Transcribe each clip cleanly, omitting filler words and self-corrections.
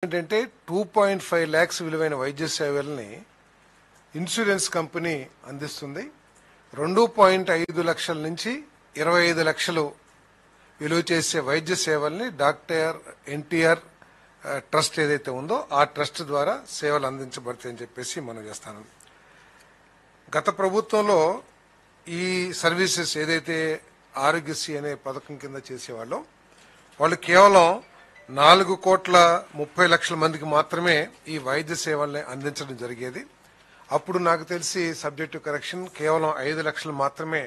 ఏంటంటే 2.5 lakhs విలువైన వైద్య సేవల్ని ఇన్సూరెన్స్ కంపెనీ అందిస్తుంది. 2.5 లక్షల నుంచి 25 లక్షలు విలువ చేసే వైద్య సేవల్ని డాక్టర్ ఎన్టీఆర్ ట్రస్ట్ ఏదైతే ఉందో ఆ ట్రస్ట్ ద్వారా సేవలు అందించబడతాయని చెప్పేసి మనం చేస్తాను. గత ప్రభుత్వంలో ఈ సర్వీసెస్ ఏదైతే ఆరోగ్యశ్రీ అనే పథకం కింద చేసేవాళ్ళో వాళ్ళు కేవలం 4,30,00,000 మందికి మాత్రమే ఈ వైద్య సేవల్ని అందించడం జరిగేది. అప్పుడు నాకు తెలిసి సబ్జెక్టు కరెక్షన్ కేవలం 5 లక్షలు మాత్రమే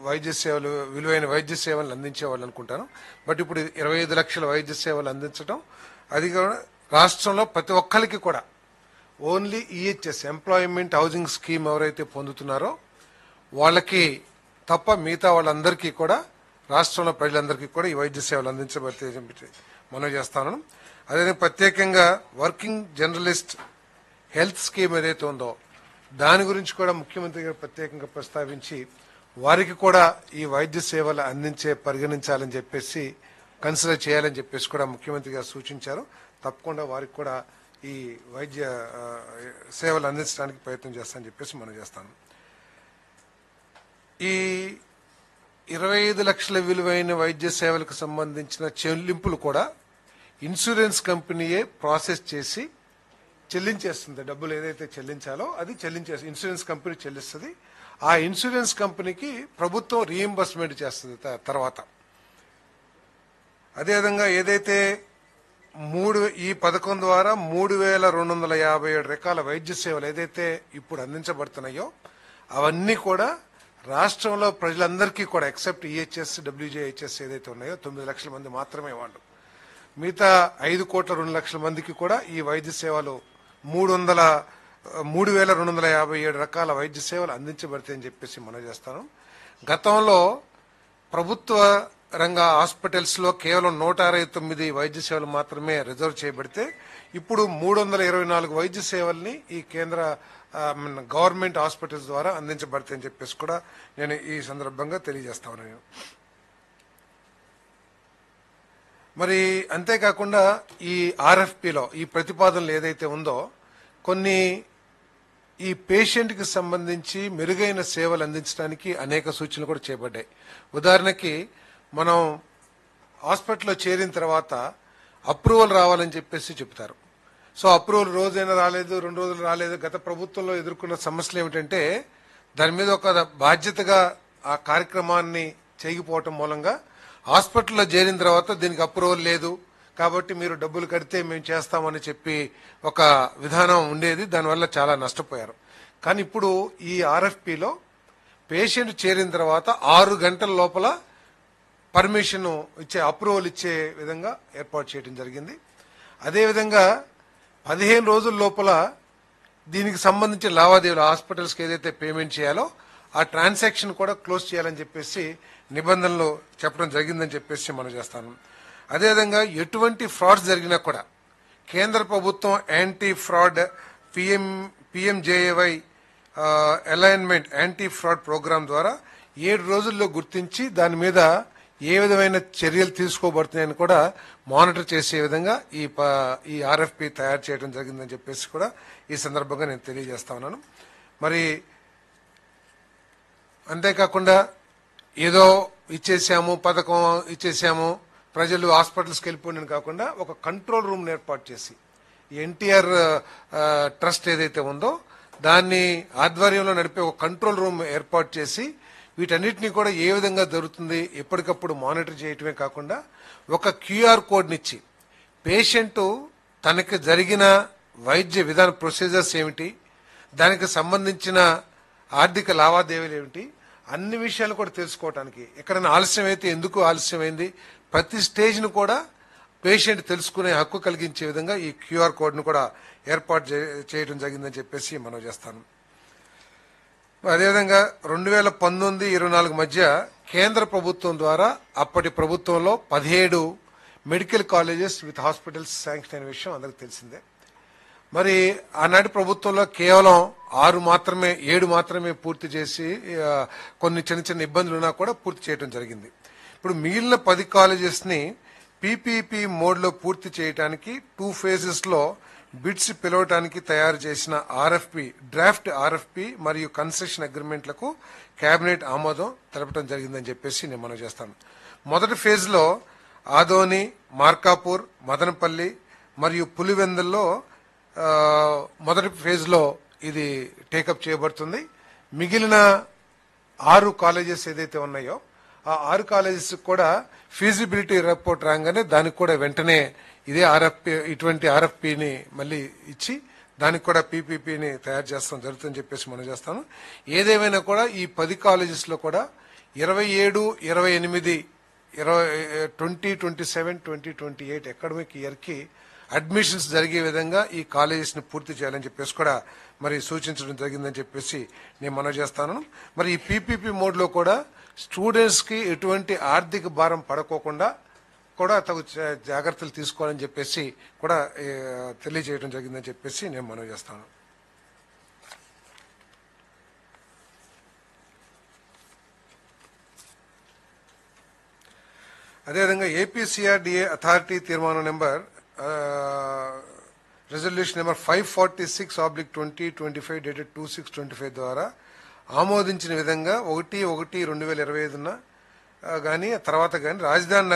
వైద్య సేవలు విలువైన వైద్య సేవలను అందించేవాళ్ళు అనుకుంటాను. బట్ ఇప్పుడు 25 లక్షల వైద్య సేవలు అందించడం, అది కూడా రాష్ట్రంలో ప్రతి ఒక్కరికి కూడా only EHS employment housing scheme ఎవరైతే పొందుతున్నారో వాళ్ళకి తప్ప మిగతా వాళ్ళందరికీ కూడా రాష్ట్రంలో ప్రజలందరికీ కూడా ఈ వైద్య సేవలు అందించబడితే మనం చేస్తాను. అదేవిధంగా ప్రత్యేకంగా వర్కింగ్ జర్నలిస్ట్ హెల్త్ స్కీమ్ ఏదైతే ఉందో దాని గురించి కూడా ముఖ్యమంత్రి గారు ప్రత్యేకంగా ప్రస్తావించి వారికి కూడా ఈ వైద్య సేవలు పరిగణించాలని చెప్పేసి కన్సిడర్ చేయాలని చెప్పేసి కూడా ముఖ్యమంత్రి గారు సూచించారు. తప్పకుండా వారికి కూడా ఈ వైద్య సేవలు అందించడానికి ప్రయత్నం చేస్తానని చెప్పేసి మనం చేస్తాను. ఈ 25 లక్షల విలువైన వైద్య సేవలకు సంబంధించిన చెల్లింపులు కూడా ఇన్సూరెన్స్ కంపెనీయే ప్రాసెస్ చేసి చెల్లించేస్తుంది. డబ్బులు ఏదైతే చెల్లించాలో అది ఇన్సూరెన్స్ కంపెనీ చెల్లిస్తుంది. ఆ ఇన్సూరెన్స్ కంపెనీకి ప్రభుత్వం రీఎంబర్స్మెంట్ చేస్తుంది తర్వాత. అదేవిధంగా ఏదైతే ఈ పథకం ద్వారా 3,257 రకాల వైద్య సేవలు ఏదైతే ఇప్పుడు అందించబడుతున్నాయో అవన్నీ కూడా రాష్ట్రంలో ప్రజలందరికీ కూడా ఎక్సెప్ట్ ఈహెచ్ఎస్ డబ్ల్యూజేహెచ్ఎస్ ఏదైతే ఉన్నాయో 9 లక్షల మంది మాత్రమే వాళ్ళు, మిగతా 5,02,00,000 మందికి కూడా ఈ వైద్య సేవలు 3,257 రకాల వైద్య సేవలు అందించబడతాయని చెప్పేసి మనం చేస్తాను. గతంలో ప్రభుత్వ రంగ హాస్పిటల్స్ లో కేవలం 169 వైద్య సేవలు మాత్రమే రిజర్వ్ చేయబడితే ఇప్పుడు 324 వైద్య సేవల్ని ఈ కేంద్ర గవర్నమెంట్ హాస్పిటల్స్ ద్వారా అందించబడతాయని చెప్పేసి కూడా నేను ఈ సందర్భంగా తెలియజేస్తా ఉన్నాను. మరి అంతేకాకుండా ఈ ఆర్ఎఫ్పిలో ఈ ప్రతిపాదనలు ఏదైతే ఉందో కొన్ని ఈ పేషెంట్కి సంబంధించి మెరుగైన సేవలు అందించడానికి అనేక సూచనలు కూడా చేయబడ్డాయి. ఉదాహరణకి మనం హాస్పిటల్లో చేరిన తర్వాత అప్రూవల్ రావాలని చెప్పేసి చెప్తారు. సో అప్రూవల్ రోజైనా రాలేదు, 2 రోజులు రాలేదు. గత ప్రభుత్వంలో ఎదుర్కొన్న సమస్యలు ఏమిటంటే దాని మీద ఒక బాధ్యతగా ఆ కార్యక్రమాన్ని చేయకపోవటం మూలంగా హాస్పిటల్లో చేరిన తర్వాత దీనికి అప్రూవల్ లేదు కాబట్టి మీరు డబ్బులు కడితే మేము చేస్తామని చెప్పి ఒక విధానం ఉండేది. దానివల్ల చాలా నష్టపోయారు. కానీ ఇప్పుడు ఈ ఆర్ఎఫ్పిలో పేషెంట్ చేరిన తర్వాత 6 గంటల లోపల పర్మిషన్ అప్రూవల్ ఇచ్చే విధంగా ఏర్పాటు చేయడం జరిగింది. అదేవిధంగా 15 రోజుల లోపల దీనికి సంబంధించిన లావాదేవీలు హాస్పిటల్స్కి ఏదైతే పేమెంట్ చేయాలో ఆ ట్రాన్సాక్షన్ కూడా క్లోజ్ చేయాలని చెప్పేసి నిబంధనలు చెప్పడం జరిగిందని చెప్పేసి మనం చేస్తాను. అదేవిధంగా ఎటువంటి ఫ్రాడ్స్ జరిగినా కూడా కేంద్ర ప్రభుత్వం anti fraud PMJAY alignment anti fraud program ద్వారా 7 రోజుల్లో గుర్తించి దాని మీద ఏ విధమైన చర్యలు తీసుకోబడుతున్నాయని కూడా మానిటర్ చేసే విధంగా ఈ ఆర్ఎఫ్పి తయారు చేయడం జరిగిందని చెప్పేసి కూడా ఈ సందర్భంగా నేను తెలియజేస్తా ఉన్నాను. మరి అంతేకాకుండా ఏదో ఇచ్చేసాము, పథకం ఇచ్చేసాము, ప్రజలు హాస్పిటల్స్కి వెళ్ళిపోయిన కాకుండా ఒక కంట్రోల్ రూమ్ ఏర్పాటు చేసి ఎన్టీఆర్ ట్రస్ట్ ఏదైతే ఉందో దాన్ని ఆధ్వర్యంలో నడిపే ఒక కంట్రోల్ రూమ్ ఏర్పాటు చేసి వీటన్నిటినీ కూడా ఏ విధంగా జరుగుతుంది ఎప్పటికప్పుడు మానిటర్ చేయటమే కాకుండా ఒక క్యూఆర్ కోడ్నిచ్చి పేషెంట్ తనకి జరిగిన వైద్య విధాన ప్రొసీజర్స్ ఏమిటి, దానికి సంబంధించిన ఆర్థిక లావాదేవీలు ఏమిటి, అన్ని విషయాలు కూడా తెలుసుకోవడానికి ఎక్కడైనా ఆలస్యం అయితే ఎందుకు ఆలస్యమైంది ప్రతి స్టేజ్ను కూడా పేషెంట్ తెలుసుకునే హక్కు కలిగించే విధంగా ఈ క్యూఆర్ కోడ్ను కూడా ఏర్పాటు చేయడం జరిగిందని చెప్పేసి మనం చేస్తాను. అదేవిధంగా 2019-24 మధ్య కేంద్ర ప్రభుత్వం ద్వారా అప్పటి ప్రభుత్వంలో 17 medical colleges with hospitals sanction అయిన విషయం అందరికి తెలిసిందే. మరి ఆనాటి ప్రభుత్వంలో కేవలం 7 మాత్రమే పూర్తి చేసి కొన్ని చిన్న ఇబ్బందులు ఉన్నా కూడా పూర్తి చేయడం జరిగింది. ఇప్పుడు మిగిలిన 10 కాలేజెస్ ని పీపీపీ మోడ్లో పూర్తి చేయడానికి 2 phases బిడ్స్ పిలవటానికి తయారు చేసిన డ్రాఫ్ట్ ఆర్ఎఫ్పి మరియు కన్సెషన్ అగ్రిమెంట్లకు కేబినెట్ ఆమోదం తెలపడం జరిగిందని చెప్పేసి నేను మనవి చేస్తాను. మొదటి ఫేజ్లో ఆదోని, మార్కాపూర్, మదనపల్లి మరియు పులివెందుల్లో మొదటి ఫేజ్లో ఇది టేకప్ చేయబడుతుంది. మిగిలిన 6 కాలేజెస్ ఏదైతే ఉన్నాయో ఆ 6 కాలేజెస్ కూడా ఫీజిబిలిటీ రిపోర్ట్ రాగానే దానికి కూడా వెంటనే ఇదే ఇటువంటి ఆర్ఎఫ్పిని మళ్ళీ ఇచ్చి దానికి కూడా పీపీపీని తయారు చేస్తాం జరుగుతుందని చెప్పేసి మనం చేస్తాను. ఏదేమైనా కూడా ఈ 10 కాలేజెస్లో కూడా 27, 28, 2027, 2028 అకాడమిక్ ఇయర్కి అడ్మిషన్స్ జరిగే విధంగా ఈ కాలేజెస్ని పూర్తి చేయాలని చెప్పేసి కూడా మరి సూచించడం జరిగిందని చెప్పేసి నేను మనవి చేస్తాను. మరి ఈ పీపీపీ మోడ్లో కూడా స్టూడెంట్స్కి ఎటువంటి ఆర్థిక భారం పడుకోకుండా కూడా తగు జాగ్రత్తలు తీసుకోవాలని చెప్పేసి కూడా తెలియజేయడం జరిగిందని చెప్పేసి నేను మనవి చేస్తాను. అదేవిధంగా ఏపీసీఆర్డీఏ అథారిటీ తీర్మానం రెజల్యూషన్ నెంబర్ 546/2025 డేటెడ్ 26/25 ద్వారా ఆమోదించిన విధంగా 1/1/2025 కానీ తర్వాత కానీ రాజధాని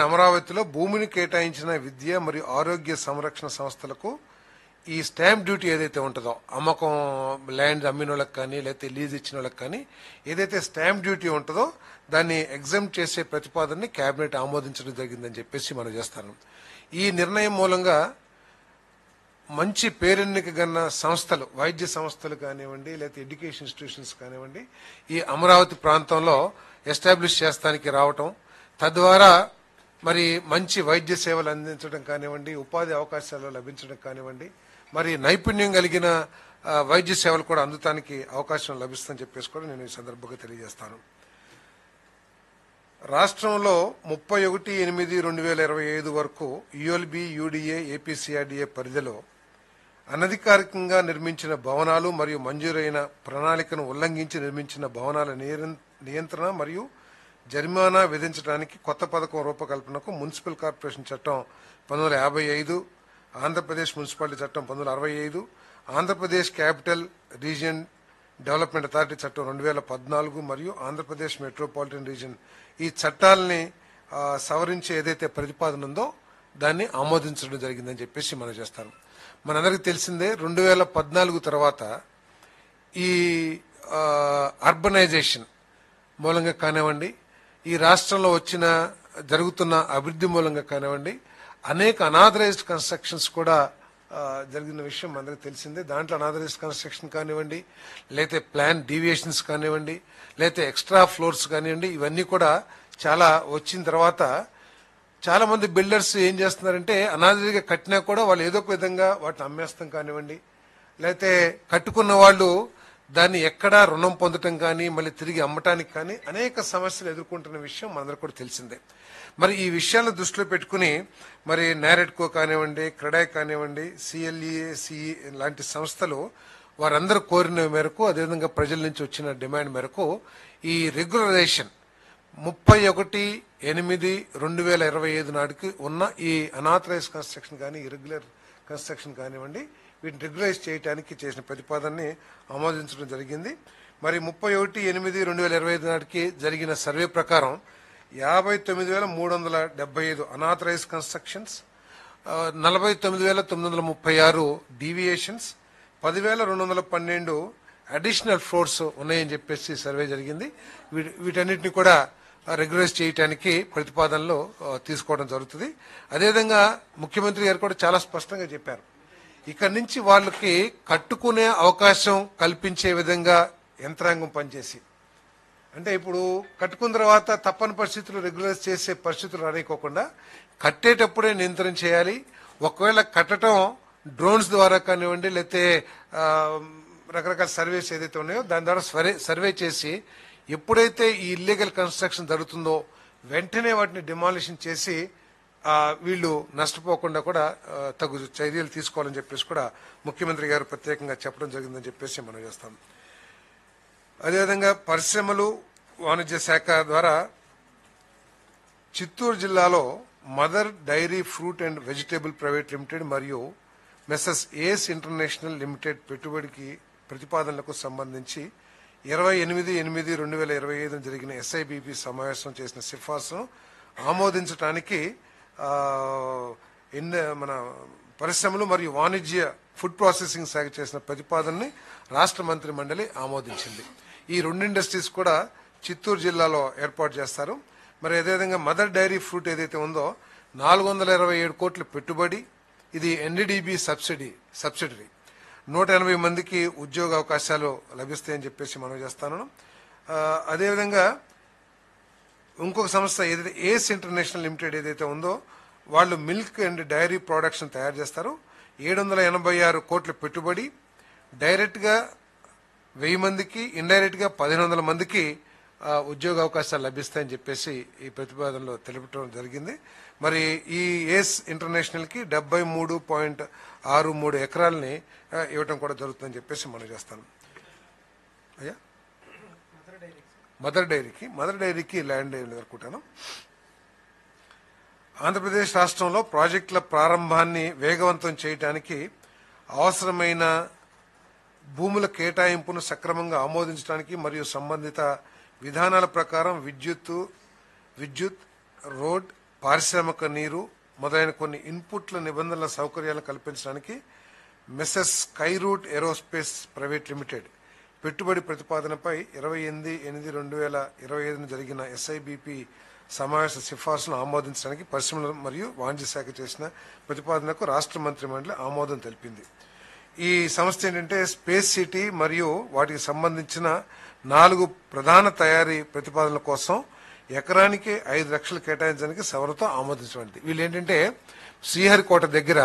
అమరావతిలో భూమిని కేటాయించిన విద్య మరియు ఆరోగ్య సంరక్షణ సంస్థలకు ఈ స్టాంప్ డ్యూటీ ఏదైతే ఉంటుందో అమ్మకం ల్యాండ్ అమ్మిన వాళ్ళకి కానీ లేకపోతే లీజ్ ఇచ్చిన వాళ్ళకి కానీ ఏదైతే స్టాంప్ డ్యూటీ ఉంటుందో దాన్ని ఎగ్జామ్ట్ చేసే ప్రతిపాదనని కేబినెట్ ఆమోదించడం జరిగిందని చెప్పేసి మనం చేస్తాను. ఈ నిర్ణయం మూలంగా మంచి పేరెన్నిక గన్న సంస్థలు, వైద్య సంస్థలు కానివ్వండి లేకపోతే ఎడ్యుకేషన్ ఇన్స్టిట్యూషన్స్ కానివ్వండి ఈ అమరావతి ప్రాంతంలో ఎస్టాబ్లిష్ చేస్తానికి రావటం, తద్వారా మరి మంచి వైద్య సేవలు అందించడం కానివ్వండి, ఉపాధి అవకాశాలు లభించడం కానివ్వండి, మరి నైపుణ్యం కలిగిన వైద్య సేవలు కూడా అందటానికి అవకాశం లభిస్తుందని చెప్పేసి కూడా నేను ఈ సందర్భంగా తెలియజేస్తాను. రాష్ట్రంలో 31/8/2025 వరకు యుఎల్బి, యూడిఏ, ఏపీసీఆర్డీఏ పరిధిలో అనధికారికంగా నిర్మించిన భవనాలు మరియు మంజూరైన ప్రణాళికను ఉల్లంఘించి నిర్మించిన భవనాల నియంత్రణ మరియు జరిమానా విధించడానికి కొత్త పథకం రూపకల్పనకు మున్సిపల్ కార్పొరేషన్ చట్టం 1955, ఆంధ్రప్రదేశ్ మున్సిపాలిటీ చట్టం 1965, Andhra Pradesh capital region development authority చట్టం 2014 మరియు ఆంధ్రప్రదేశ్ మెట్రోపాలిటన్ రీజియన్ ఈ చట్టాలని సవరించే ఏదైతే ప్రతిపాదన ఉందో దాన్ని ఆమోదించడం జరిగిందని చెప్పేసి మనం చేస్తాను. మనందరికీ తెలిసిందే 2014 తర్వాత ఈ అర్బనైజేషన్ మూలంగా కానివ్వండి, ఈ రాష్ట్రంలో జరుగుతున్న అభివృద్ధి మూలంగా కానివ్వండి అనేక అనాథరైజ్డ్ కన్స్ట్రక్షన్స్ కూడా జరిగిన విషయం అందరికీ తెలిసిందే. దాంట్లో అనాథరైజ్డ్ కన్స్ట్రక్షన్ కానివ్వండి, లేకపోతే ప్లాన్ డీవియేషన్స్ కానివ్వండి, లేకపోతే ఎక్స్ట్రా ఫ్లోర్స్ కానివ్వండి, ఇవన్నీ కూడా చాలా వచ్చిన తర్వాత చాలా మంది బిల్డర్స్ ఏం చేస్తున్నారంటే అనాథరైజ్గా కట్టినా కూడా వాళ్ళు ఏదో ఒక విధంగా వాటిని అమ్మేస్తాం కానివ్వండి, లేకపోతే కట్టుకున్న వాళ్ళు దాన్ని ఎక్కడా రుణం పొందటం కానీ మళ్ళీ తిరిగి అమ్మటానికి కానీ అనేక సమస్యలు ఎదుర్కొంటున్న విషయం మనందరికీ కూడా తెలిసిందే. మరి ఈ విషయాలను దృష్టిలో పెట్టుకుని మరి నారెడ్కో కానివ్వండి, క్రెడాయ్ కానివ్వండి, సిఎల్ఈఏ, సిఈ లాంటి సంస్థలు వారందరూ కోరిన మేరకు అదేవిధంగా ప్రజల నుంచి వచ్చిన డిమాండ్ మేరకు ఈ రెగ్యులరైజేషన్ 31/8/2025 నాటికి ఉన్న ఈ అనాథరైజ్ కన్స్ట్రక్షన్ కానీ ఇర్రెగ్యులర్ కన్స్ట్రక్షన్ కానివ్వండి వీటిని రెగ్యులైజ్ చేయడానికి చేసిన ప్రతిపాదనని ఆమోదించడం జరిగింది. మరి 31/8/2025 నాటికి జరిగిన సర్వే ప్రకారం 59,375 unauthorised constructions, 49,936 deviations, 10,212 additional floors ఉన్నాయని చెప్పేసి సర్వే జరిగింది. వీటన్నిటిని కూడా రెగ్యులైజ్ చేయడానికి ప్రతిపాదనలో తీసుకోవడం జరుగుతుంది. అదేవిధంగా ముఖ్యమంత్రి గారు కూడా చాలా స్పష్టంగా చెప్పారు, ఇక్కడి నుంచి వాళ్ళకి కట్టుకునే అవకాశం కల్పించే విధంగా యంత్రాంగం పనిచేసి, అంటే ఇప్పుడు కట్టుకున్న తర్వాత తప్పని పరిస్థితులు రెగ్యులైజ్ చేసే పరిస్థితులు రానికోకుండా కట్టేటప్పుడే నియంత్రణ చేయాలి. ఒకవేళ కట్టడం డ్రోన్స్ ద్వారా కానివ్వండి లేకపోతే రకరకాల సర్వేస్ ఏదైతే ఉన్నాయో దాని ద్వారా సర్వే చేసి ఎప్పుడైతే ఈ ఇల్లీగల్ కన్స్ట్రక్షన్ జరుగుతుందో వెంటనే వాటిని డిమాలిషన్ చేసి వీళ్ళు నష్టపోకుండా కూడా తగు చర్యలు తీసుకోవాలని చెప్పేసి కూడా ముఖ్యమంత్రి గారు ప్రత్యేకంగా చెప్పడం జరిగిందని చెప్పేసి మనం చేస్తాం. అదేవిధంగా పరిశ్రమలు వాణిజ్య శాఖ ద్వారా చిత్తూరు జిల్లాలో mother dairy fruit and vegetable private limited మరియు మెసెస్ ఏస్ ఇంటర్నేషనల్ లిమిటెడ్ పెట్టుబడికి ప్రతిపాదనలకు సంబంధించి 28/8/2025 జరిగిన ఎస్ఐబిపి సమావేశం చేసిన సిఫార్సును ఆమోదించడానికి మన పరిశ్రమలు మరియు వాణిజ్య ఫుడ్ ప్రాసెసింగ్ శాఖ చేసిన ప్రతిపాదనని రాష్ట్ర మంత్రి మండలి ఆమోదించింది. ఈ రెండు ఇండస్ట్రీస్ కూడా చిత్తూరు జిల్లాలో ఏర్పాటు చేస్తారు. మరి అదేవిధంగా మదర్ డైరీ ఫ్రూట్ ఏదైతే ఉందో 427 కోట్ల పెట్టుబడి, ఇది ఎన్డీడీబీ సబ్సిడరీ 180 మందికి ఉద్యోగ అవకాశాలు లభిస్తాయని చెప్పేసి మనం చేస్తాను. అదేవిధంగా ఇంకొక సంస్థ ఏదైతే ఏస్ ఇంటర్నేషనల్ లిమిటెడ్ ఏదైతే ఉందో వాళ్ళు మిల్క్ అండ్ డైరీ ప్రొడక్షన్ తయారు చేస్తారు. 786 కోట్ల పెట్టుబడి, డైరెక్ట్ గా 1000 మందికి, ఇండైరెక్ట్ గా 1500 మందికి ఉద్యోగ అవకాశాలు లభిస్తాయని చెప్పేసి ఈ ప్రతిపాదనలో తెలుపడం జరిగింది. మరి ఈ ఏస్ ఇంటర్నేషనల్ కి 73.63 ఎకరాలని ఇవ్వటం కూడా జరుగుతుందని చెప్పేసి మనం చేస్తాను. అయ్యా మదర్ డైరీకి ల్యాండ్ అనుకుంటాను. ఆంధ్రప్రదేశ్ రాష్ట్రంలో ప్రాజెక్టుల ప్రారంభాన్ని వేగవంతం చేయడానికి అవసరమైన భూముల కేటాయింపును సక్రమంగా ఆమోదించడానికి మరియు సంబంధిత విధానాల ప్రకారం విద్యుత్, రోడ్, పారిశ్రామిక నీరు మొదలైన కొన్ని ఇన్పుట్ల నిబంధనల సౌకర్యాలను కల్పించడానికి మెసెస్ స్కైరూట్ ఏరోస్పేస్ ప్రైవేట్ లిమిటెడ్ పెట్టుబడి ప్రతిపాదనపై 28/8/2025 జరిగిన ఎస్ఐబిపి సమావేశ సిఫార్సును ఆమోదించడానికి పరిశ్రమలు మరియు వాణిజ్య శాఖ చేసిన ప్రతిపాదనకు రాష్ట్ర మంత్రి మండలి ఆమోదం తెలిపింది. ఈ సంస్థ ఏంటంటే స్పేస్ సిటీ మరియు వాటికి సంబంధించిన 4 ప్రధాన తయారీ ప్రతిపాదనల కోసం ఎకరానికి 5 లక్షలు కేటాయించడానికి సవరతో ఆమోదించబడింది. వీళ్ళు ఏంటంటే శ్రీహరికోట దగ్గర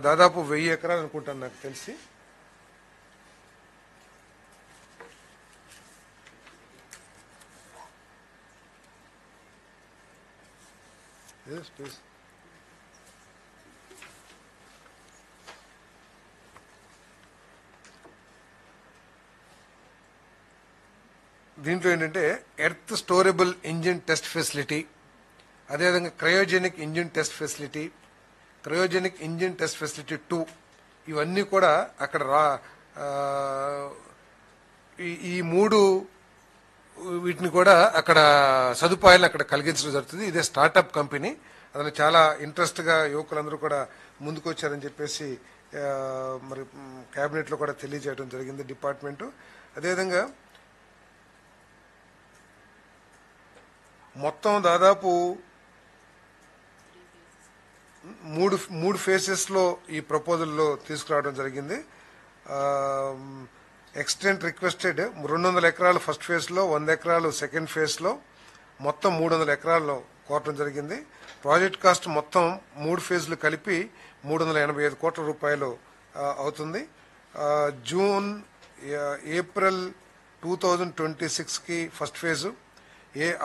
దాదాపు 1000 ఎకరాలు అనుకుంటాను నాకు తెలిసి. దీంట్లో ఏంటంటే earth storable engine test facility, అదేవిధంగా cryogenic engine test facility, cryogenic engine test facility 2 ఇవన్నీ కూడా అక్కడ ఈ 3 వీటిని కూడా అక్కడ సదుపాయాలు అక్కడ కలిగించడం జరుగుతుంది. ఇదే స్టార్టప్ కంపెనీ. అతను చాలా ఇంట్రెస్ట్ గా యువకులందరూ కూడా ముందుకు వచ్చారని చెప్పేసి మరి కేబినెట్ లో కూడా తెలియజేయడం జరిగింది డిపార్ట్మెంట్. అదేవిధంగా మొత్తం దాదాపు 3 ఫేసెస్ లో ఈ ప్రపోజల్ లో తీసుకురావడం జరిగింది. ఎక్స్టెంట్ రిక్వెస్టెడ్ 200 ఎకరాలు ఫస్ట్ ఫేజ్ లో, 100 ఎకరాలు సెకండ్ ఫేజ్ లో, మొత్తం 300 ఎకరాల్లో కోరటం జరిగింది. ప్రాజెక్ట్ కాస్ట్ మొత్తం 3 ఫేజ్లు కలిపి 385 కోట్ల రూపాయలు అవుతుంది. ఏప్రిల్ 2026 కి ఫస్ట్ ఫేజ్,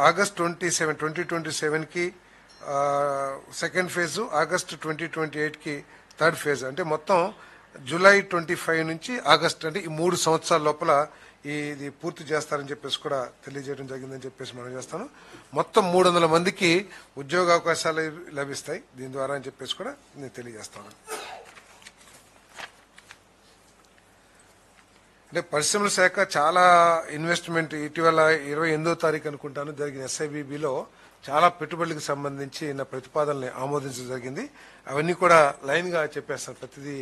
ఆగస్ట్ 2027 కి సెకండ్ ఫేజ్, ఆగస్ట్ 2028 కి థర్డ్ ఫేజ్. అంటే మొత్తం జూలై 25 నుంచి ఆగస్ట్, అంటే ఈ 3 సంవత్సరాల లోపల ఇది పూర్తి చేస్తారని చెప్పేసి కూడా తెలియజేయడం జరిగిందని చెప్పేసి మనం చేస్తాను. మొత్తం 300 మందికి ఉద్యోగ అవకాశాలు లభిస్తాయి దీని ద్వారా అని చెప్పేసి కూడా నేను తెలియజేస్తాను. అంటే పరిశ్రమల శాఖ చాలా ఇన్వెస్ట్మెంట్ ఇటీవల 28వ తారీఖు అనుకుంటాను జరిగిన ఎస్ఐబిబిలో చాలా పెట్టుబడులకు సంబంధించి నా ప్రతిపాదనల్ని ఆమోదించడం జరిగింది. అవన్నీ కూడా లైన్ గా చెప్పేస్తాను ప్రతిదీ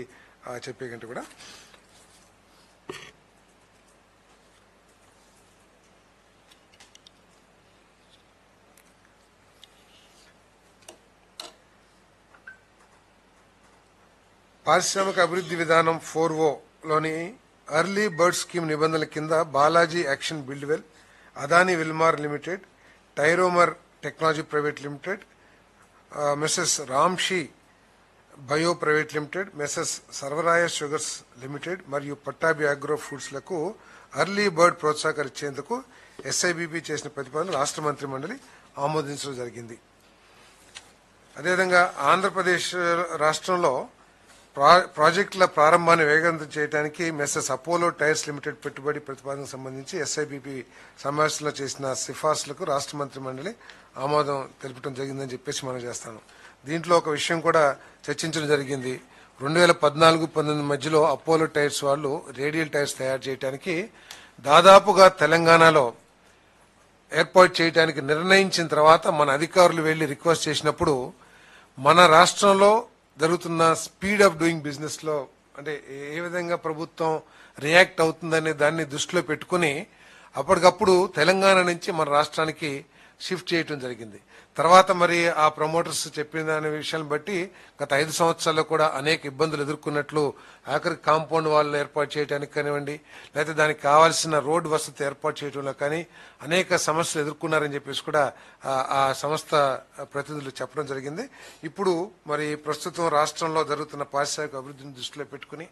చెప్పే కంటే కూడా. పారిశ్రామిక అభివృద్ధి విధానం 4O లోని ఎర్లీ బర్డ్ స్కీమ్ నిబంధనల కింద Balaji action Buildwell, Adani Wilmar limited, Tyromer technology private limited, messrs Ramshi bio private limited, messrs Sarvaraya sugars limited మరియు పట్టాభి అగ్రో ఫుడ్స్ లకు ఎర్లీ బర్డ్ ప్రోత్సాహకరించేందుకు ఎస్ఐబిబి చేసిన ప్రతిపాదన రాష్ట్ర మంత్రి మండలి ఆమోదించడం జరిగింది. అదేవిధంగా ఆంధ్రప్రదేశ్ రాష్ట్రంలో ప్రాజెక్టుల ప్రారంభాన్ని వేగవంతం చేయడానికి మెస్సెస్ అపోలో టైర్స్ లిమిటెడ్ పెట్టుబడి ప్రతిపాదనకు సంబంధించి ఎస్ఐబిపి సమావేశంలో చేసిన సిఫార్సులకు రాష్ట్ర మంత్రి మండలి ఆమోదం తెలపడం జరిగిందని చెప్పేసి మనం చేస్తాను. దీంట్లో ఒక విషయం కూడా చర్చించడం జరిగింది. 2014-19 మధ్యలో అపోలో టైర్స్ వాళ్ళు రేడియల్ టైర్స్ తయారు చేయడానికి దాదాపుగా తెలంగాణలో ఏర్పాటు చేయడానికి నిర్ణయించిన తర్వాత మన అధికారులు వెళ్లి రిక్వెస్ట్ చేసినప్పుడు మన రాష్ట్రంలో జరుగుతున్న స్పీడ్ ఆఫ్ డూయింగ్ బిజినెస్ లో అంటే ఏ విధంగా ప్రభుత్వం రియాక్ట్ అవుతుందనే దాన్ని దృష్టిలో పెట్టుకుని అప్పటికప్పుడు తెలంగాణ నుంచి మన రాష్ట్రానికి షిఫ్ట్ చేయటం జరిగింది. తర్వాత మరి ఆ ప్రమోటర్స్ చెప్పిన దాని విషయాన్ని బట్టి గత 5 సంవత్సరాల్లో కూడా అనేక ఇబ్బందులు ఎదుర్కొన్నట్లు ఆఖరికి కాంపౌండ్ వాళ్ళు ఏర్పాటు చేయడానికి కానివ్వండి, లేకపోతే దానికి కావాల్సిన రోడ్డు వసతి ఏర్పాటు చేయడంలో కానీ అనేక సమస్యలు ఎదుర్కొన్నారని చెప్పేసి కూడా ఆ సంస్థ ప్రతినిధులు చెప్పడం జరిగింది. ఇప్పుడు మరి ప్రస్తుతం రాష్ట్రంలో జరుగుతున్న పారిశ్రామిక అభివృద్ధిని దృష్టిలో పెట్టుకుని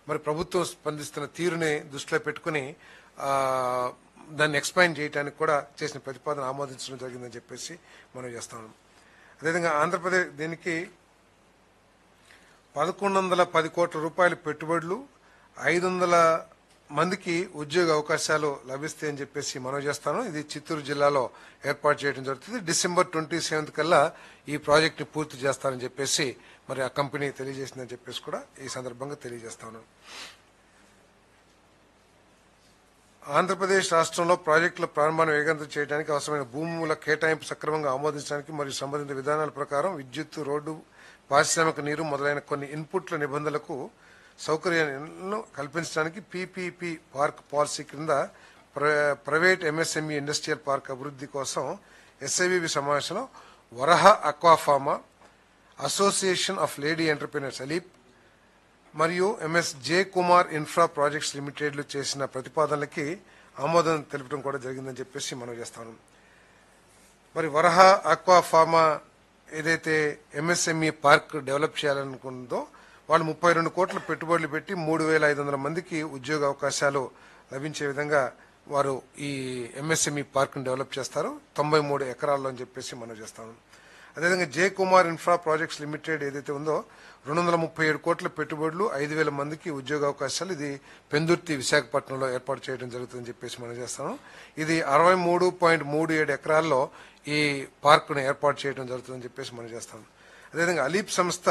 మరి ప్రభుత్వం స్పందిస్తున్న తీరుని దృష్టిలో పెట్టుకుని దాన్ని ఎక్స్పాండ్ చేయడానికి కూడా చేసిన ప్రతిపాదన ఆమోదించడం జరిగిందని చెప్పేసి మనం చేస్తాం. అదేవిధంగా ఆంధ్రప్రదేశ్ దీనికి 1110 కోట్ల రూపాయల పెట్టుబడులు, 500 మందికి ఉద్యోగ అవకాశాలు లభిస్తాయని చెప్పేసి మనం చేస్తాను. ఇది చిత్తూరు జిల్లాలో ఏర్పాటు చేయడం జరుగుతుంది. December 27 కల్లా ఈ ప్రాజెక్ట్ ని పూర్తి చేస్తారని చెప్పేసి మరి ఆ కంపెనీ తెలియజేసిందని చెప్పేసి కూడా ఈ సందర్భంగా తెలియజేస్తాను. ఆంధ్రప్రదేశ్ రాష్ట్రంలో ప్రాజెక్టుల ప్రారంభాన్ని వేగవంతం చేయడానికి అవసరమైన భూముల కేటాయింపు సక్రమంగా ఆమోదించడానికి మరియు సంబంధిత విధానాల ప్రకారం విద్యుత్, రోడ్డు, పారిశ్రామిక నీరు మొదలైన కొన్ని ఇన్పుట్ల నిబంధనలకు సౌకర్యాలను కల్పించడానికి పీపీపీ పార్క్ పాలసీ క్రింద ప్రైవేట్ ఎంఎస్ఎంఈ ఇండస్ట్రియల్ పార్క్ అభివృద్ధి కోసం ఎస్ఐబిబి సమావేశంలో వరహ అక్వాఫార్మా, అసోసియేషన్ ఆఫ్ లేడీ ఎంటర్ప్రినర్స్ అలీప్ మరియు ఎంఎస్ జే కుమార్ ఇన్ఫ్రా ప్రాజెక్ట్స్ లిమిటెడ్లు చేసిన ప్రతిపాదనలకి ఆమోదం తెలపడం కూడా జరిగిందని చెప్పేసి మనం చేస్తాను. మరి వరహ ఆక్వా ఫార్మా ఏదైతే ఎంఎస్ఎంఈ పార్క్ డెవలప్ చేయాలనుకుందో వాళ్ళు 32 కోట్ల పెట్టుబడులు పెట్టి 3500 మందికి ఉద్యోగ అవకాశాలు లభించే విధంగా వారు ఈ ఎంఎస్ఎంఈ పార్క్ ను డెవలప్ చేస్తారు 93 ఎకరాల్లో అని చెప్పేసి మనం చేస్తాము. అదేవిధంగా జే కుమార్ ఇన్ఫ్రా ప్రాజెక్ట్స్ లిమిటెడ్ ఏదైతే ఉందో 237 కోట్ల పెట్టుబడులు, 5000 మందికి ఉద్యోగ అవకాశాలు ఇది పెందుర్తి విశాఖపట్నంలో ఏర్పాటు చేయడం జరుగుతుందని చెప్పేసి మనం చేస్తాము. ఇది 63.37 ఎకరాల్లో ఈ పార్క్ ను ఏర్పాటు చేయడం జరుగుతుందని చెప్పేసి మనం చేస్తాం. అదేవిధంగా అలీప్ సంస్థ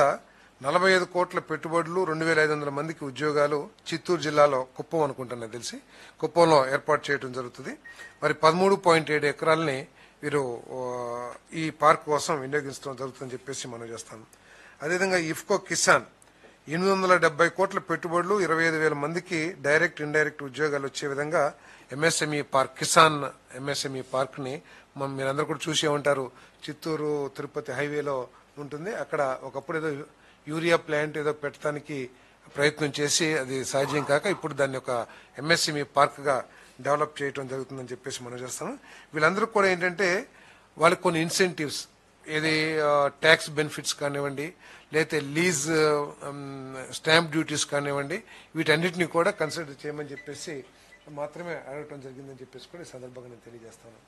45 కోట్ల పెట్టుబడులు, 2500 మందికి ఉద్యోగాలు చిత్తూరు జిల్లాలో కుప్పం అనుకుంటున్నా తెలిసి కుప్పంలో ఏర్పాటు చేయడం జరుగుతుంది. మరి 13.7 ఎకరాలని వీరు ఈ పార్క్ కోసం వినియోగించడం జరుగుతుందని చెప్పేసి మనం చేస్తాం. అదేవిధంగా ఇఫ్కో కిసాన్ 870 కోట్ల పెట్టుబడులు, 25,000 మందికి డైరెక్ట్ ఇండైరెక్ట్ ఉద్యోగాలు వచ్చే విధంగా MSME park Kisan MSME park ని మీరందరూ కూడా చూసే ఉంటారు. చిత్తూరు తిరుపతి హైవేలో ఉంటుంది. అక్కడ ఒకప్పుడు ఏదో యూరియా ప్లాంట్ ఏదో పెట్టడానికి ప్రయత్నం చేసి అది సాధ్యం కాక ఇప్పుడు దాన్ని ఒక ఎంఎస్ఎంఈ పార్క్ గా డెవలప్ చేయడం జరుగుతుందని చెప్పేసి మనం చేస్తాం. వీళ్ళందరూ కూడా ఏంటంటే వాళ్ళకి కొన్ని ఇన్సెంటివ్స్ ఏది ట్యాక్స్ బెనిఫిట్స్ కానివ్వండి, లేకపోతే లీజ్ స్టాంప్ డ్యూటీస్ కానివ్వండి, వీటన్నిటిని కూడా కన్సిడర్ చేయమని చెప్పేసి మాత్రమే అడగటం జరిగిందని చెప్పేసి కూడా ఈ సందర్భంగా నేను తెలియజేస్తాను.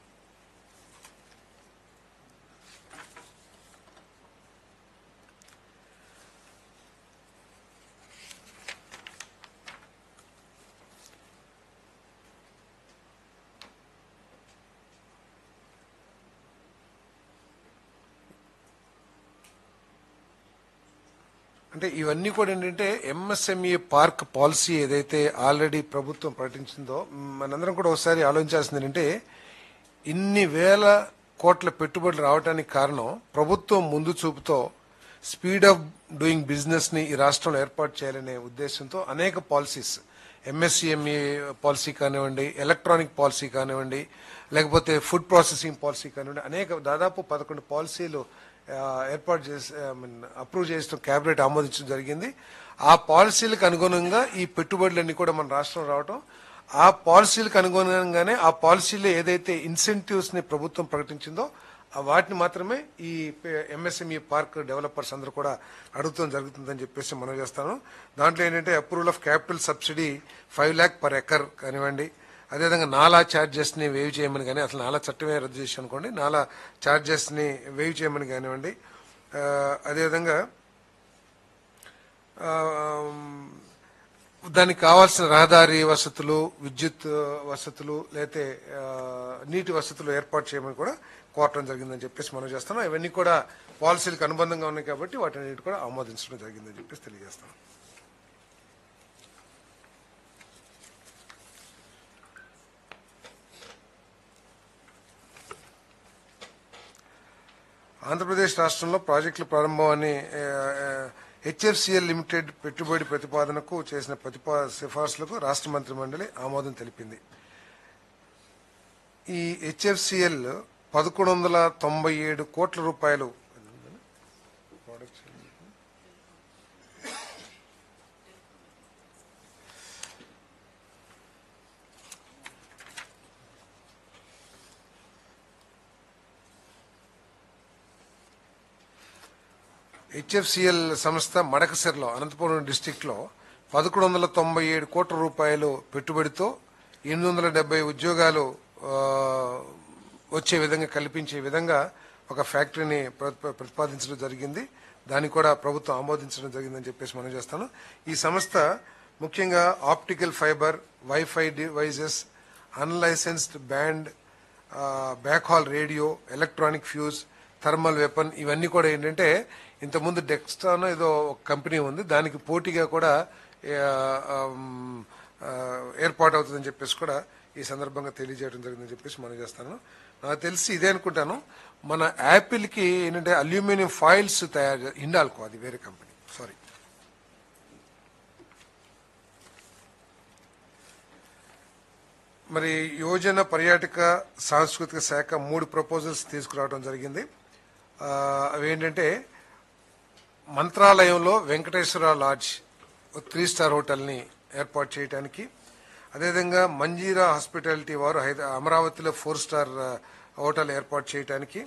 అంటే ఇవన్నీ కూడా ఏంటంటే ఎంఎస్ఎంఈ పార్క్ పాలసీ ఏదైతే ఆల్రెడీ ప్రభుత్వం ప్రకటించిందో మనందరం కూడా ఒకసారి ఆలోచించాల్సింది ఏంటంటే ఇన్ని వేల కోట్ల పెట్టుబడులు రావడానికి కారణం ప్రభుత్వం ముందు చూపుతో స్పీడ్ ఆఫ్ డూయింగ్ బిజినెస్ ని ఈ రాష్ట్రంలో ఏర్పాటు చేయాలనే ఉద్దేశంతో అనేక పాలసీస్ ఎంఎస్ఎంఈ పాలసీ కానివ్వండి, ఎలక్ట్రానిక్ పాలసీ కానివ్వండి, లేకపోతే ఫుడ్ ప్రాసెసింగ్ పాలసీ కానివ్వండి, అనేక దాదాపు 11 పాలసీలు ఏర్పాటు చేసి అప్రూవ్ చేసిన క్యాబినెట్ ఆమోదించడం జరిగింది. ఆ పాలసీలకు అనుగుణంగా ఈ పెట్టుబడులన్నీ కూడా మన రాష్ట్రం రావటం, ఆ పాలసీలకు అనుగుణంగానే ఆ పాలసీలో ఏదైతే ఇన్సెంటివ్స్ ని ప్రభుత్వం ప్రకటించిందో వాటిని మాత్రమే ఈ ఎంఎస్ఎంఈ పార్క్ డెవలపర్స్ అందరూ కూడా అడుగుతాం జరుగుతుందని చెప్పేసి మనం చేస్తాను. దాంట్లో ఏంటంటే approval of capital subsidy 5 lakh per acre కానివ్వండి, అదేవిధంగా నాలా ఛార్జెస్ ని వేవ్ చేయమని కానీ, అసలు నాలా చట్టమే రద్దు చేసి అనుకోండి, నాలా ఛార్జెస్ ని వేవ్ చేయమని కానివ్వండి, అదేవిధంగా దానికి కావాల్సిన రహదారి వసతులు, విద్యుత్ వసతులు, లేకపోతే నీటి వసతులు ఏర్పాటు చేయమని కూడా కోరటం జరిగిందని చెప్పేసి మనం చేస్తున్నాం. ఇవన్నీ కూడా పాలసీలకు అనుబంధంగా ఉన్నాయి కాబట్టి వాటిని కూడా ఆమోదించడం జరిగిందని చెప్పేసి తెలియజేస్తాం. ఆంధ్రప్రదేశ్ రాష్ట్రంలో ప్రాజెక్టుల ప్రారంభాన్ని హెచ్ఎఫ్సిఎల్ లిమిటెడ్ పెట్టుబడి ప్రతిపాదనకు చేసిన సిఫార్సులకు రాష్ట్ర మంత్రి మండలి ఆమోదం తెలిపింది. ఈ హెచ్ఎఫ్సిఎల్ 1197 కోట్ల రూపాయలు హెచ్ఎఫ్సిఎల్ సంస్థ మడకసిరలో అనంతపురం డిస్టిక్ లో 1197 కోట్ల రూపాయలు పెట్టుబడితో 870 ఉద్యోగాలు వచ్చే విధంగా కల్పించే విధంగా ఒక ఫ్యాక్టరీని ప్రతిపాదించడం జరిగింది. దాన్ని కూడా ప్రభుత్వం ఆమోదించడం జరిగిందని చెప్పేసి మనం చేస్తాను. ఈ సంస్థ ముఖ్యంగా optical fibre, wifi devices, unlicensed band, back hall radio, electronic fuse, thermal weapon, ఇవన్నీ కూడా ఏంటంటే ఇంతకుముందు డెక్స్ట్రానో ఏదో ఒక కంపెనీ ఉంది, దానికి పోటీగా కూడా ఏర్పాటు అవుతుందని చెప్పేసి కూడా ఈ సందర్భంగా తెలియజేయడం జరిగిందని చెప్పేసి మనం చేస్తాను. నాకు తెలిసి ఇదే అనుకుంటాను, మన యాపిల్కి ఏంటంటే అల్యూమినియం ఫాయిల్స్ తయారు హిండాల్కో, అది వేరే కంపెనీ, సారీ. మరి యువజన పర్యాటక సాంస్కృతిక శాఖ 3 ప్రపోజల్స్ తీసుకురావడం జరిగింది. అవేంటంటే మంత్రాలయంలో వెంకటేశ్వర లాడ్జ్ 3 స్టార్ హోటల్ని ఏర్పాటు చేయడానికి, అదేవిధంగా మంజీరా హాస్పిటాలిటీ వారు అమరావతిలో 4 స్టార్ హోటల్ ఏర్పాటు చేయడానికి,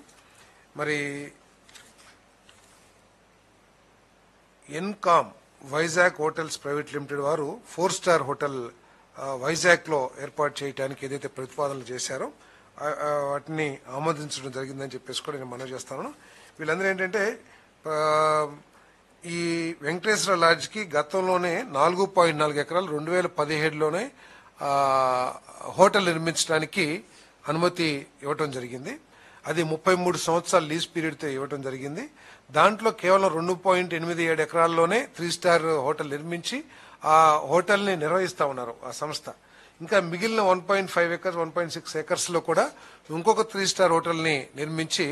మరి ఎన్కామ్ వైజాగ్ హోటల్స్ ప్రైవేట్ లిమిటెడ్ వారు 4 స్టార్ హోటల్ వైజాగ్ లో ఏర్పాటు చేయడానికి ఏదైతే ప్రతిపాదనలు చేశారో వాటిని ఆమోదించడం జరిగిందని చెప్పేసి కూడా నేను మనవి చేస్తాను. వీళ్ళందరూ ఏంటంటే ఈ వెంకటేశ్వర లాడ్జ్ కి గతంలోనే 4.4 ఎకరాలు 2017లోనే హోటల్ నిర్మించడానికి అనుమతి ఇవ్వటం జరిగింది. అది 33 సంవత్సరాల లీజ్ పీరియడ్ తో ఇవ్వటం జరిగింది. దాంట్లో కేవలం 2.87 ఎకరాల్లోనే 3 స్టార్ హోటల్ నిర్మించి ఆ హోటల్ ని నిర్వహిస్తా ఉన్నారు ఆ సంస్థ. ఇంకా మిగిలిన 1.5 ఎకర్స్ 1.6 ఎకర్స్ లో కూడా ఇంకొక 3 స్టార్ హోటల్ ని నిర్మించి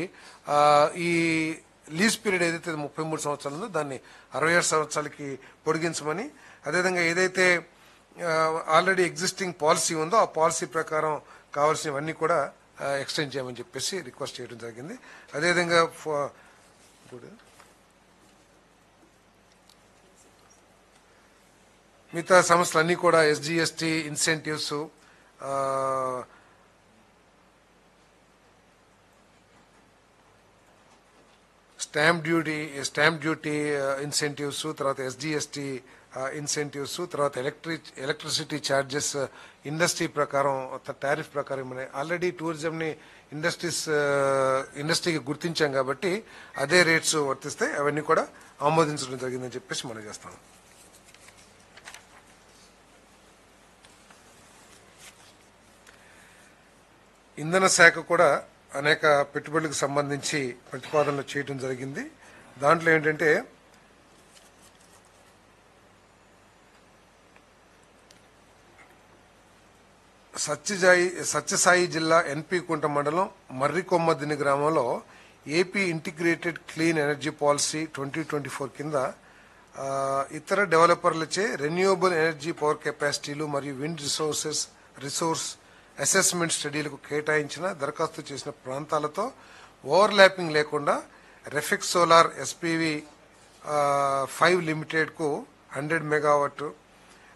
ఈ లీజ్ పీరియడ్ ఏదైతే 33 సంవత్సరాలు ఉందో దాన్ని 67 సంవత్సరాలకి పొడిగించమని, అదేవిధంగా ఏదైతే ఆల్రెడీ ఎగ్జిస్టింగ్ పాలసీ ఉందో ఆ పాలసీ ప్రకారం కావాల్సినవన్నీ కూడా ఎక్స్టెండ్ చేయమని చెప్పేసి రిక్వెస్ట్ చేయడం జరిగింది. అదేవిధంగా మిగతా సంస్థలన్నీ కూడా SGST incentives, stamp duty incentives, తర్వాత ఎస్జిఎస్టి ఇన్సెంటివ్స్, తర్వాత ఎలక్ట్రిసిటీ ఛార్జెస్ ఇండస్ట్రీ ప్రకారం టారిఫ్ ప్రకారం ఆల్రెడీ టూరిజం ని ఇండస్ట్రీకి గుర్తించాం కాబట్టి అదే రేట్స్ వర్తిస్తాయి. అవన్నీ కూడా ఆమోదించడం జరిగిందని చెప్పేసి మనం చేస్తాం. ఇంధన శాఖ కూడా అనేక పెట్టుబడులకు సంబంధించి ప్రతిపాదనలు చేయడం జరిగింది. దాంట్లో ఏంటంటే సత్యసాయి జిల్లా ఎన్పి కుంట మండలం మర్రికొమ్మదిని గ్రామంలో AP integrated clean energy policy 2024 కింద ఇతర డెవలపర్లచే రెన్యూవబుల్ ఎనర్జీ పవర్ కెపాసిటీలు మరియు విండ్ రిసోర్స్ అసెస్మెంట్ స్టడీలకు కేటాయించిన దరఖాస్తు చేసిన ప్రాంతాలతో ఓవర్లాపింగ్ లేకుండా రెఫెక్స్ సోలార్ ఎస్పీవి 5 లిమిటెడ్ కు 100 మెగావాట్,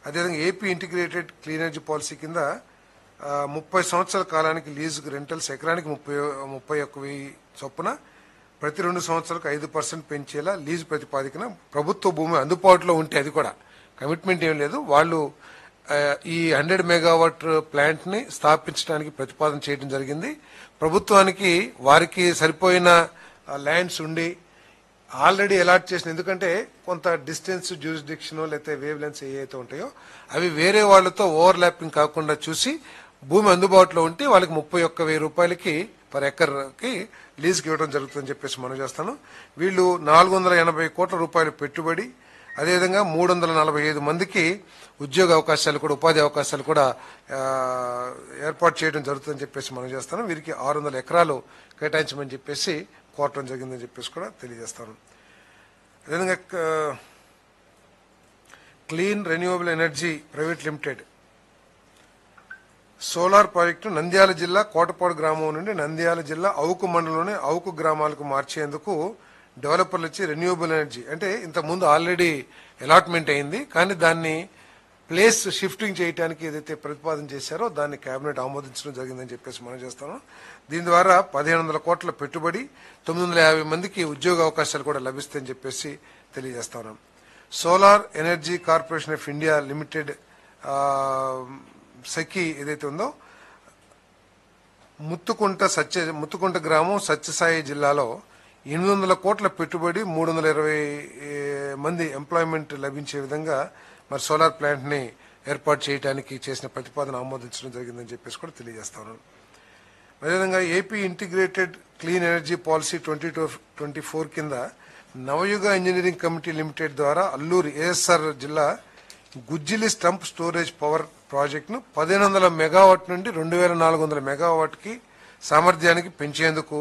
అదేవిధంగా AP integrated clean energy policy కింద 30 సంవత్సరాల కాలానికి లీజుకు రెంటల్స్ ఎకరానికి 31,000 చొప్పున ప్రతి 2 సంవత్సరాలకు 5% పెంచేలా లీజు ప్రతిపాదికన ప్రభుత్వ భూమి అందుబాటులో ఉంటే, అది కూడా కమిట్మెంట్ ఏం లేదు, వాళ్ళు ఈ 100 మెగావాట్ ప్లాంట్ ని స్థాపించడానికి ప్రతిపాదన చేయడం జరిగింది. ప్రభుత్వానికి వారికి సరిపోయిన ల్యాండ్స్ ఉండి ఆల్రెడీ అలాట్ చేసిన, ఎందుకంటే కొంత డిస్టెన్స్ జ్యూరిస్డిక్షన్ లేకపోతే వేవ్ లెన్స్ ఏవైతే ఉంటాయో అవి వేరే వాళ్ళతో ఓవర్లాపింగ్ కాకుండా చూసి భూమి అందుబాటులో ఉంటే వాళ్ళకి 31,000 రూపాయలకి పర్ ఎకర్కి లీజుకి ఇవ్వడం జరుగుతుందని చెప్పేసి మనం చేస్తాను. వీళ్ళు 480 కోట్ల రూపాయలు పెట్టుబడి, అదేవిధంగా 345 మందికి ఉద్యోగ అవకాశాలు కూడా, ఉపాధి అవకాశాలు కూడా ఏర్పాటు చేయడం జరుగుతుందని చెప్పేసి మనం చేస్తాను. వీరికి 600 ఎకరాలు కేటాయించమని చెప్పేసి కోరటం జరిగిందని చెప్పేసి కూడా తెలియజేస్తాను. అదేవిధంగా clean renewable energy private limited solar project Nandyal జిల్లా కోటపాడు గ్రామం నుండి నంద్యాల జిల్లా అవుకు మండలంలోని అవుకు గ్రామాలకు మార్చేందుకు డెవలపర్లు వచ్చి రెన్యూవబుల్ ఎనర్జీ, అంటే ఇంతకుముందు ఆల్రెడీ అలాట్మెంట్ అయింది కానీ దాన్ని ప్లేస్ షిఫ్టింగ్ చేయడానికి ఏదైతే ప్రతిపాదన చేశారో దాన్ని కేబినెట్ ఆమోదించడం జరిగిందని చెప్పేసి మనం చేస్తాము. దీని ద్వారా 1,500 కోట్ల పెట్టుబడి, 950 మందికి ఉద్యోగ అవకాశాలు కూడా లభిస్తాయని చెప్పేసి తెలియజేస్తాను. Solar energy corporation of India limited సఖి ఏదైతే ఉందో ముత్తుకుంట గ్రామం సత్యసాయి జిల్లాలో 800 కోట్ల పెట్టుబడి, 320 మంది ఎంప్లాయ్మెంట్ లభించే విధంగా మరి సోలార్ ప్లాంట్ ని ఏర్పాటు చేయడానికి చేసిన ప్రతిపాదన ఆమోదించడం జరిగిందని చెప్పేసి కూడా తెలియజేస్తాను. అదేవిధంగా AP integrated clean energy policy 2024 కింద నవయుగ ఇంజనీరింగ్ కమిటీ లిమిటెడ్ ద్వారా అల్లూరి ఏఎస్ఆర్ జిల్లా గుజ్జిలి స్టంప్ స్టోరేజ్ పవర్ ప్రాజెక్టును 1,500 మెగావాట్ నుండి 2,400 మెగావాట్కి సామర్థ్యానికి పెంచేందుకు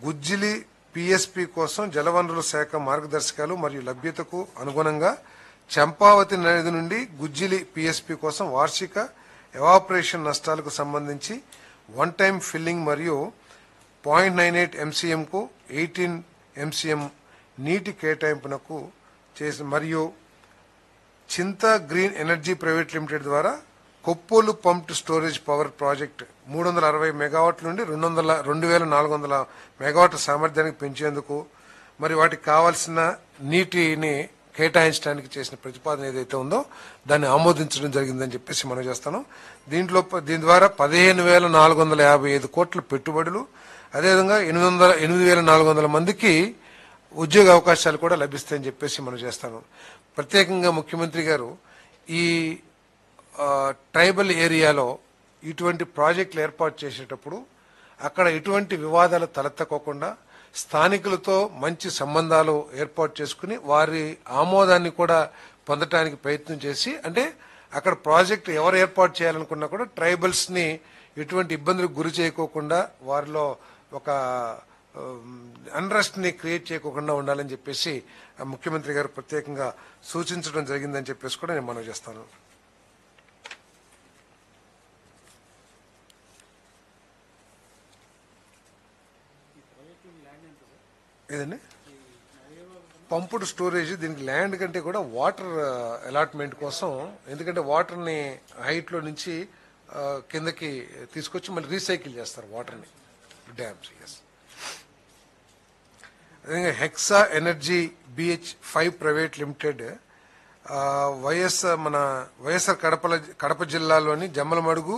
గుజ్జిలి పిఎస్పి కోసం జలవనరుల శాఖ మార్గదర్శకాలు మరియు లభ్యతకు అనుగుణంగా చంపావతి నది నుండి గుజ్జిలి పిఎస్పి కోసం వార్షిక ఎవాపరేషన్ నష్టాలకు సంబంధించి వన్ టైం ఫిల్లింగ్ మరియు 0.98 ఎంసీఎంకు 18 ఎంసీఎం నీటి కేటాయింపునకు చేసి మరియు చింత గ్రీన్ ఎనర్జీ ప్రైవేట్ లిమిటెడ్ ద్వారా Koppolu pumped storage power project 360 మెగావాట్ల నుండి 2,400 మెగావాట్ల సామర్థ్యానికి పెంచేందుకు మరి వాటికి కావాల్సిన నీటిని కేటాయించడానికి చేసిన ప్రతిపాదన ఏదైతే ఉందో దాన్ని ఆమోదించడం జరిగిందని చెప్పేసి మనం చేస్తాను. దీని ద్వారా 15,455 కోట్ల పెట్టుబడులు, అదేవిధంగా 8,400 మందికి ఉద్యోగ అవకాశాలు కూడా లభిస్తాయని చెప్పేసి మనం చేస్తాను. ప్రత్యేకంగా ముఖ్యమంత్రి గారు ఈ ట్రైబల్ ఏరియాలో ఇటువంటి ప్రాజెక్టులు ఏర్పాటు చేసేటప్పుడు అక్కడ ఎటువంటి వివాదాలు తలెత్తకోకుండా స్థానికులతో మంచి సంబంధాలు ఏర్పాటు చేసుకుని వారి ఆమోదాన్ని కూడా పొందటానికి ప్రయత్నం చేసి, అంటే అక్కడ ప్రాజెక్టు ఎవరు ఏర్పాటు చేయాలనుకున్నా కూడా ట్రైబల్స్ ని ఎటువంటి ఇబ్బందులకు గురి చేయకోకుండా వారిలో ఒక అన్రెస్ట్ ని క్రియేట్ చేయకుండా ఉండాలని చెప్పేసి ముఖ్యమంత్రి గారు ప్రత్యేకంగా సూచించడం జరిగిందని చెప్పేసి కూడా నేను మనవి చేస్తాను. ఏదండి పంపుడ్ స్టోరేజ్, దీనికి ల్యాండ్ కంటే కూడా వాటర్ అలాట్మెంట్ కోసం, ఎందుకంటే వాటర్ ని హైట్ లో నుంచి కిందకి తీసుకొచ్చి మళ్ళీ రీసైకిల్ చేస్తారు వాటర్ ని డ్యామ్స్. అదేవిధంగా hexa energy BH5 private limited YSR Kadapa జిల్లాలోని జమ్మలమడుగు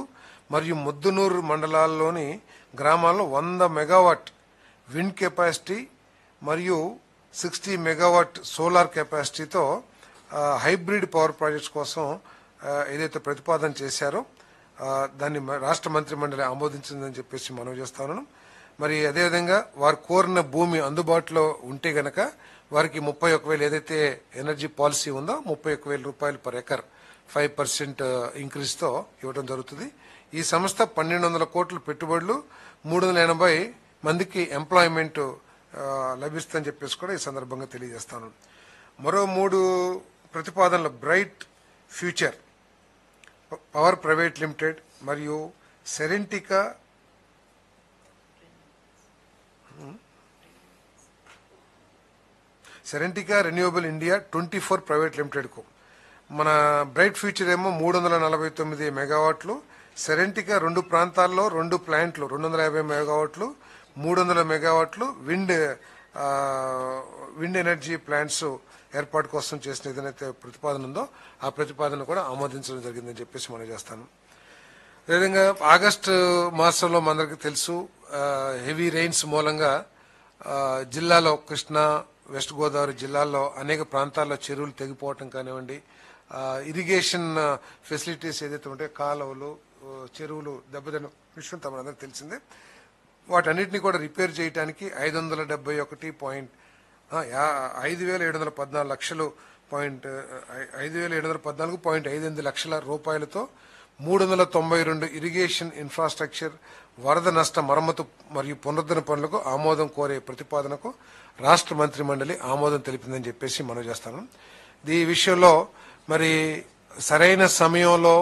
మరియు ముద్దునూరు మండలాల్లోని గ్రామాల్లో 100 మెగావాట్ విండ్ కెపాసిటీ మరియు 60 మెగావాట్ సోలార్ కెపాసిటీతో హైబ్రిడ్ పవర్ ప్రాజెక్ట్స్ కోసం ఏదైతే ప్రతిపాదన చేశారో దాన్ని రాష్ట్ర మంత్రి మండలి ఆమోదించిందని చెప్పేసి మనవి చేస్తాను. మరి అదేవిధంగా వారు కోరిన భూమి అందుబాటులో ఉంటే గనక వారికి 31,000 ఏదైతే ఎనర్జీ పాలసీ ఉందో 31,000 రూపాయలు పర్ ఎకర్ 5% ఇంక్రీజ్ తో ఇవ్వడం జరుగుతుంది. ఈ సంస్థ 1,200 కోట్ల పెట్టుబడులు, 380 మందికి ఎంప్లాయ్మెంట్ లభిస్తుందని చెప్పేసి కూడా ఈ సందర్భంగా తెలియజేస్తాను. మరో 3 ప్రతిపాదనలు bright future power private limited మరియు సెరెంటికా రెన్యూవబుల్ ఇండియా 24 ప్రైవేట్ లిమిటెడ్ కు, మన బ్రైట్ ఫ్యూచర్ ఏమో 349 మెగావాట్లు, సెరెంటికా 2 ప్రాంతాల్లో 2 ప్లాంట్లు 250 మెగావాట్లు, 300 మెగావాట్లు విండ్ ఎనర్జీ ప్లాంట్స్ ఏర్పాటు కోసం చేసిన ఏదైతే ప్రతిపాదన ఉందో ఆ ప్రతిపాదన కూడా ఆమోదించడం జరిగిందని చెప్పేసి మనం చేస్తాను. అదేవిధంగా ఆగస్టు మాసంలో మనందరికీ తెలుసు హెవీ రెయిన్స్ మూలంగా జిల్లాలో కృష్ణా, వెస్ట్ గోదావరి జిల్లాల్లో అనేక ప్రాంతాల్లో చెరువులు తెగిపోవటం కానివ్వండి, ఇరిగేషన్ ఫెసిలిటీస్ ఏదైతే ఉంటాయో కాలువలు, చెరువులు దెబ్బతిన్న విషయం తమరందరికీ తెలిసిందే. వాటన్నిటిని కూడా రిపేర్ చేయడానికి 514 లక్షల రూపాయలతో 392 ఇరిగేషన్ ఇన్ఫ్రాస్ట్రక్చర్, వరద నష్ట మరమ్మతు మరియు పునరుద్ధరణ పనులకు ఆమోదం కోరే ప్రతిపాదనకు రాష్ట్ర మంత్రి మండలి ఆమోదం తెలిపిందని చెప్పేసి మనం చేస్తాను. ఈ విషయంలో మరి సరైన సమయంలో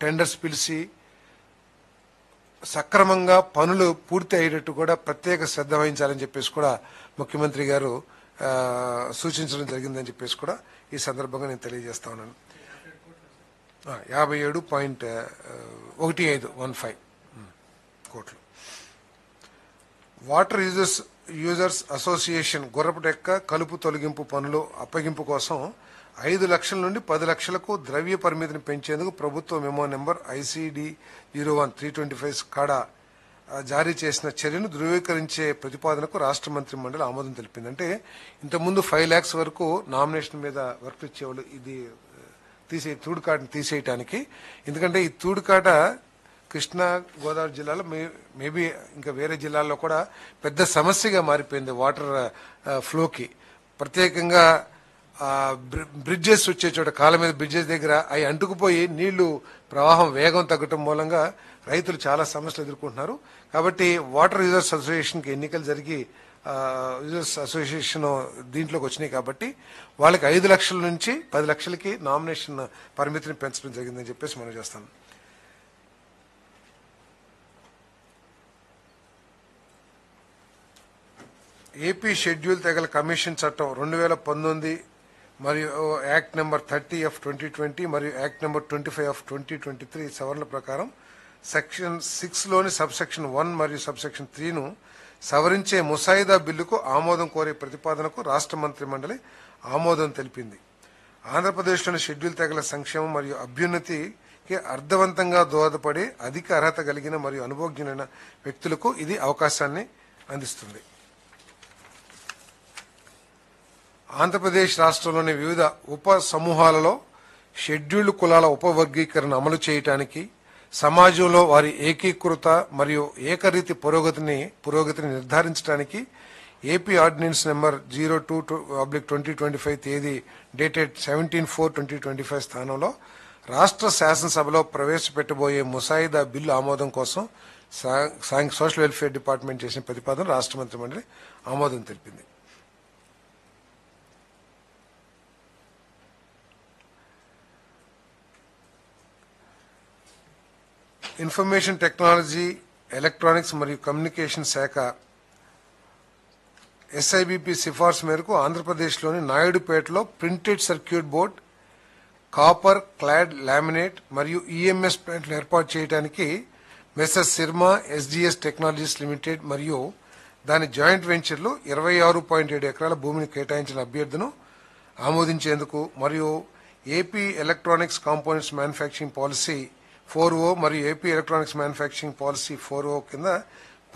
టెండర్స్ పిలిచి సక్రమంగా పనులు పూర్తి అయ్యేటట్టు కూడా ప్రత్యేక శ్రద్ధ వహించాలని చెప్పేసి కూడా ముఖ్యమంత్రి గారు సూచించడం జరిగిందని చెప్పేసి కూడా ఈ సందర్భంగా నేను తెలియజేస్తా ఉన్నాను. 57.15 కోట్లు. వాటర్ యూజర్స్ అసోసియేషన్ గుర్రపుటెక్క కలుపు తొలగింపు పనులు అప్పగింపు కోసం 5 లక్షల నుండి 10 లక్షలకు ద్రవ్య పరిమితిని పెంచేందుకు ప్రభుత్వ మెమో నెంబర్ ICD 01-325 కాడా జారీ చేసిన చర్యను ధృవీకరించే ప్రతిపాదనకు రాష్ట్ర మంత్రి మండలి ఆమోదం తెలిపింది. అంటే ఇంతకుముందు 5 lakhs వరకు నామినేషన్ మీద వర్క్ ఇచ్చేవాళ్ళు, ఇది తూడుకాటను తీసేయటానికి. ఎందుకంటే ఈ తూడుకాట కృష్ణా గోదావరి జిల్లాలో మేబీ ఇంకా వేరే జిల్లాల్లో కూడా పెద్ద సమస్యగా మారిపోయింది వాటర్ ఫ్లోకి. ప్రత్యేకంగా బ్రిడ్జెస్ వచ్చే చోట, కాళ్ళ మీద బ్రిడ్జెస్ దగ్గర అవి అంటుకుపోయి నీళ్లు ప్రవాహం వేగం తగ్గటం మూలంగా రైతులు చాలా సమస్యలు ఎదుర్కొంటున్నారు. కాబట్టి వాటర్ యూజర్స్ అసోసియేషన్కి ఎన్నికలు జరిగి యూజర్స్ అసోసియేషన్ దీంట్లోకి వచ్చినాయి కాబట్టి వాళ్ళకి 5 లక్షల నుంచి 10 లక్షలకి నామినేషన్ పరిమితిని పెంచడం జరిగిందని చెప్పేసి మనం చేస్తాం. ఏపీ షెడ్యూల్ తెగల కమిషన్ చట్టం 2019 మరియు యాక్ట్ నెంబర్ 30/2020 మరియు యాక్ట్ నెంబర్ 25/2023 సవరణల ప్రకారం సెక్షన్ 6లోని సబ్సెక్షన్ 1 మరియు సబ్సెక్షన్ 3ను సవరించే ముసాయిదా బిల్లుకు ఆమోదం కోరే ప్రతిపాదనకు రాష్ట్ర మంత్రి మండలి ఆమోదం తెలిపింది. ఆంధ్రప్రదేశ్లోని షెడ్యూల్ తెగల సంక్షేమం మరియు అభ్యున్నతికి అర్థవంతంగా దోహదపడే అధిక అర్హత కలిగిన మరియు అనుభవజ్ఞులైన వ్యక్తులకు ఇది అవకాశాన్ని అందిస్తుంది. ఆంధ్రప్రదేశ్ రాష్ట్రంలోని వివిధ ఉప సమూహాలలో షెడ్యూల్డ్ కులాల ఉపవర్గీకరణ అమలు చేయడానికి, సమాజంలో వారి ఏకీకృత మరియు ఏకరీతి పురోగతిని నిర్ధారించడానికి ఏపీ ఆర్డినెన్స్ నెంబర్ 02/2025 తేదీ డేటెడ్ 17/4/2025 స్థానంలో రాష్ట్ర శాసనసభలో ప్రవేశపెట్టబోయే ముసాయిదా బిల్లు ఆమోదం కోసం సోషల్ వెల్ఫేర్ డిపార్ట్మెంట్ చేసిన ప్రతిపాదన రాష్ట్ర మంత్రి మండలి ఆమోదం తెలిపింది. ఇన్ఫర్మేషన్ టెక్నాలజీ, ఎలక్ట్రానిక్స్ మరియు కమ్యూనికేషన్ శాఖ SIBP సిఫార్సు మేరకు ఆంధ్రప్రదేశ్లోని నాయుడుపేటలో printed circuit board, copper clad laminate మరియు EMS ప్లాంట్లు ఏర్పాటు చేయడానికి messrs Sirma SGS technologies limited మరియు దాని జాయింట్ వెంచర్లు 26.7 ఎకరాల భూమిని కేటాయించిన అభ్యర్థును ఆమోదించేందుకు మరియు AP electronics components manufacturing policy 4O మరియు AP electronics manufacturing policy 4O కింద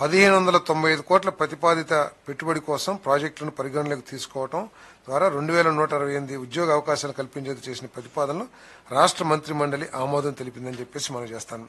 1595 కోట్ల ప్రతిపాదిత పెట్టుబడి కోసం ప్రాజెక్టులను పరిగణలోకి తీసుకోవడం ద్వారా 2168 ఉద్యోగ అవకాశాలు కల్పించేందుకు చేసిన ప్రతిపాదనలు రాష్ట్ర మంత్రి మండలి ఆమోదం తెలిపిందని చెప్పేసి మనం చేస్తాను.